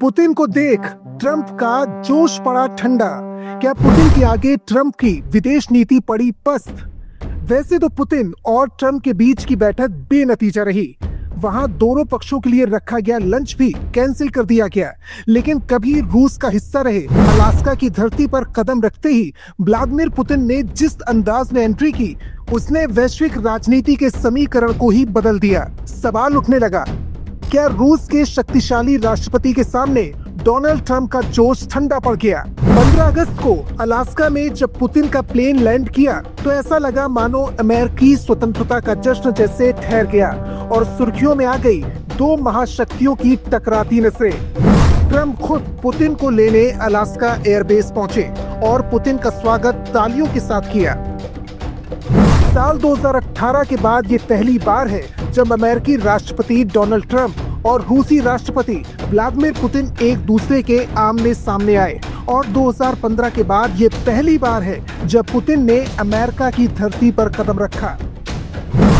Putin को देख Trump का जोश पड़ा ठंडा। क्या पुतिन के आगे ट्रंप की विदेश नीति पड़ी पस्त? वैसे तो पुतिन और ट्रंप के बीच की बैठक बेनतीजा रही। वहां दोनों पक्षों के लिए रखा गया लंच भी कैंसिल कर दिया गया। लेकिन कभी रूस का हिस्सा रहे अलास्का की धरती पर कदम रखते ही व्लादिमीर पुतिन ने जिस अंदाज में एंट्री की, उसने वैश्विक राजनीति के समीकरण को ही बदल दिया। सवाल उठने लगा, क्या रूस के शक्तिशाली राष्ट्रपति के सामने डोनाल्ड ट्रंप का जोश ठंडा पड़ गया? 15 अगस्त को अलास्का में जब पुतिन का प्लेन लैंड किया तो ऐसा लगा मानो अमेरिकी स्वतंत्रता का जश्न जैसे ठहर गया और सुर्खियों में आ गई दो महाशक्तियों की टकराती नजरें। ट्रंप खुद पुतिन को लेने अलास्का एयरबेस पहुंचे और पुतिन का स्वागत तालियों के साथ किया। साल 2018 के बाद ये पहली बार है जब अमेरिकी राष्ट्रपति डोनाल्ड ट्रंप और रूसी राष्ट्रपति व्लादिमीर पुतिन एक दूसरे के आमने सामने आए और 2015 के बाद ये पहली बार है जब पुतिन ने अमेरिका की धरती पर कदम रखा।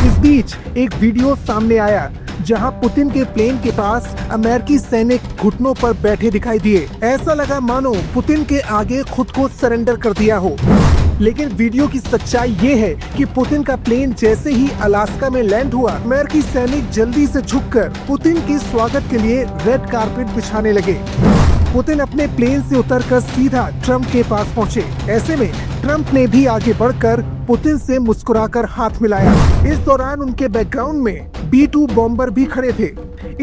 इस बीच एक वीडियो सामने आया जहां पुतिन के प्लेन के पास अमेरिकी सैनिक घुटनों पर बैठे दिखाई दिए। ऐसा लगा मानो पुतिन के आगे खुद को सरेंडर कर दिया हो। लेकिन वीडियो की सच्चाई ये है कि पुतिन का प्लेन जैसे ही अलास्का में लैंड हुआ, अमेरिकी सैनिक जल्दी से झुककर पुतिन के स्वागत के लिए रेड कारपेट बिछाने लगे। पुतिन अपने प्लेन से उतरकर सीधा ट्रंप के पास पहुंचे। ऐसे में ट्रंप ने भी आगे बढ़कर पुतिन से मुस्कुराकर हाथ मिलाया। इस दौरान उनके बैकग्राउंड में B-2 बॉम्बर भी खड़े थे।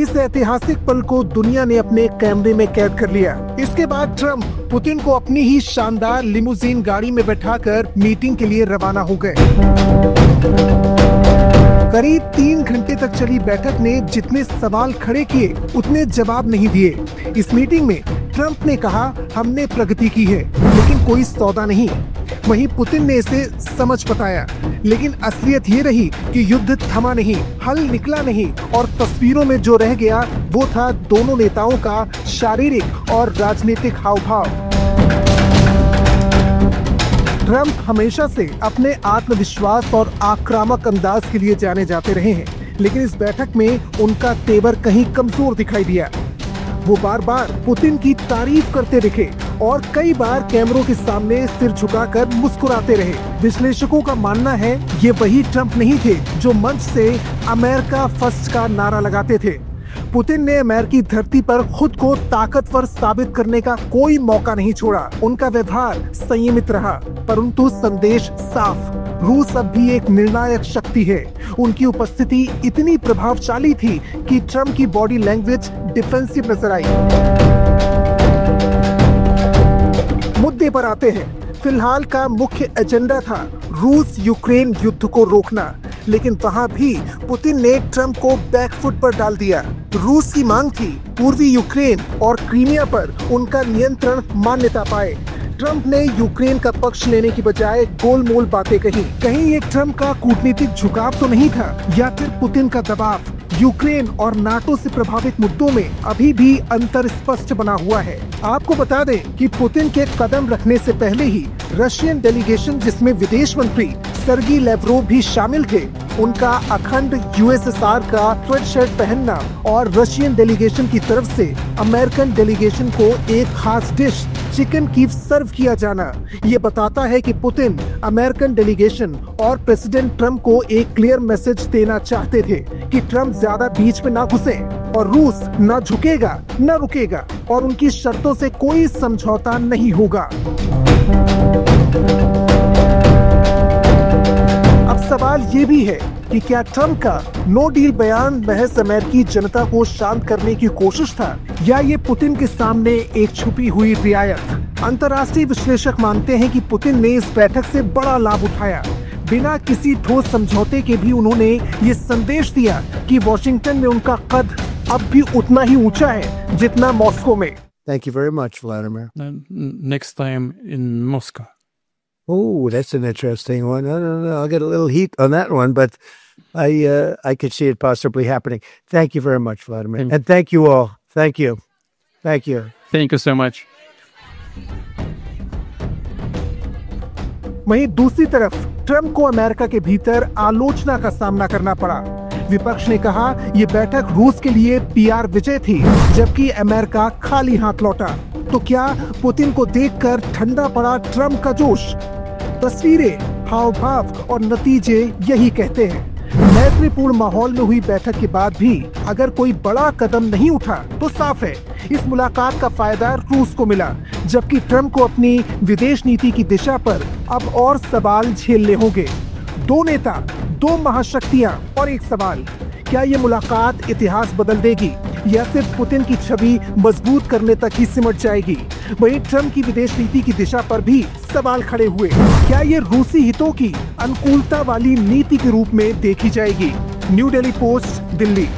इस ऐतिहासिक पल को दुनिया ने अपने कैमरे में कैद कर लिया। इसके बाद ट्रंप पुतिन को अपनी ही शानदार लिमोजीन गाड़ी में बैठाकर मीटिंग के लिए रवाना हो गए। करीब 3 घंटे तक चली बैठक ने जितने सवाल खड़े किए उतने जवाब नहीं दिए। इस मीटिंग में ट्रंप ने कहा, हमने प्रगति की है लेकिन कोई सौदा नहीं। वहीं पुतिन ने इसे समझ बताया, लेकिन असलियत ये रही कि युद्ध थमा नहीं, हल निकला नहीं और तस्वीरों में जो रह गया वो था दोनों नेताओं का शारीरिक और राजनीतिक हाव-भाव। ट्रंप हमेशा से अपने आत्मविश्वास और आक्रामक अंदाज के लिए जाने जाते रहे हैं, लेकिन इस बैठक में उनका तेवर कहीं कमजोर दिखाई दिया। वो बार बार पुतिन की तारीफ करते दिखे और कई बार कैमरों के सामने सिर झुकाकर मुस्कुराते रहे। विश्लेषकों का मानना है ये वही ट्रंप नहीं थे जो मंच से अमेरिका फर्स्ट का नारा लगाते थे। पुतिन ने अमेरिकी धरती पर खुद को ताकतवर साबित करने का कोई मौका नहीं छोड़ा। उनका व्यवहार संयमित रहा, परंतु संदेश साफ, रूस अब भी एक निर्णायक शक्ति है। उनकी उपस्थिति इतनी प्रभावशाली थी कि ट्रंप की बॉडी लैंग्वेज डिफेंसिव नजर आई। मुद्दे पर आते हैं। फिलहाल का मुख्य एजेंडा था रूस यूक्रेन युद्ध को रोकना, लेकिन वहां भी पुतिन ने ट्रंप को बैकफुट पर डाल दिया। रूस की मांग थी पूर्वी यूक्रेन और क्रीमिया पर उनका नियंत्रण मान्यता पाए। ट्रंप ने यूक्रेन का पक्ष लेने की बजाय गोलमोल बातें कही। कहीं ये ट्रंप का कूटनीतिक झुकाव तो नहीं था या फिर पुतिन का दबाव? यूक्रेन और नाटो से प्रभावित मुद्दों में अभी भी अंतर स्पष्ट बना हुआ है। आपको बता दें कि पुतिन के कदम रखने से पहले ही रशियन डेलीगेशन, जिसमें विदेश मंत्री सर्गी लेवरोव भी शामिल थे, उनका अखंड USSR का स्वेटशर्ट पहनना और रशियन डेलीगेशन की तरफ से अमेरिकन डेलीगेशन को एक खास डिश चिकन कीफ सर्व किया जाना, ये बताता है कि पुतिन अमेरिकन डेलीगेशन और प्रेसिडेंट ट्रंप को एक क्लियर मैसेज देना चाहते थे कि ट्रंप ज्यादा बीच में ना घुसे और रूस न झुकेगा न रुकेगा और उनकी शर्तों से कोई समझौता नहीं होगा। अब सवाल ये भी है कि क्या ट्रंप का नो डील बयान महज अमेरिकी जनता को शांत करने की कोशिश था या ये पुतिन के सामने एक छुपी हुई रियायत? अंतर्राष्ट्रीय विश्लेषक मानते हैं कि पुतिन ने इस बैठक से बड़ा लाभ उठाया। बिना किसी ठोस समझौते के भी उन्होंने ये संदेश दिया कि वॉशिंगटन में उनका कद अब भी उतना ही ऊंचा है जितना मॉस्को में। Thank you very much, Vladimir. Next time in Moscow. Oh, that's an interesting one. I don't know. I'll get a little heat on that one, but I could see it possibly happening. Thank you very much, Vladimir. And thank you all. Thank you. Thank you. Thank you so much. वहीं दूसरी तरफ Trump को America के भीतर आलोचना का सामना करना पड़ा। विपक्ष ने कहा ये बैठक रूस के लिए पीआर विजय थी, जबकि अमेरिका खाली हाथ लौटा। तो क्या पुतिन को देखकर ठंडा पड़ा ट्रंप का जोश? तस्वीरें, हाव भाव और नतीजे यही कहते हैं। मैत्रीपूर्ण माहौल में हुई बैठक के बाद भी अगर कोई बड़ा कदम नहीं उठा तो साफ है इस मुलाकात का फायदा रूस को मिला, जबकि ट्रंप को अपनी विदेश नीति की दिशा पर अब और सवाल झेलने होंगे। दो नेता, दो महाशक्तियां और एक सवाल, क्या ये मुलाकात इतिहास बदल देगी या सिर्फ पुतिन की छवि मजबूत करने तक ही सिमट जाएगी? वहीं ट्रंप की विदेश नीति की दिशा पर भी सवाल खड़े हुए। क्या ये रूसी हितों की अनुकूलता वाली नीति के रूप में देखी जाएगी? New Delhi post, Delhi.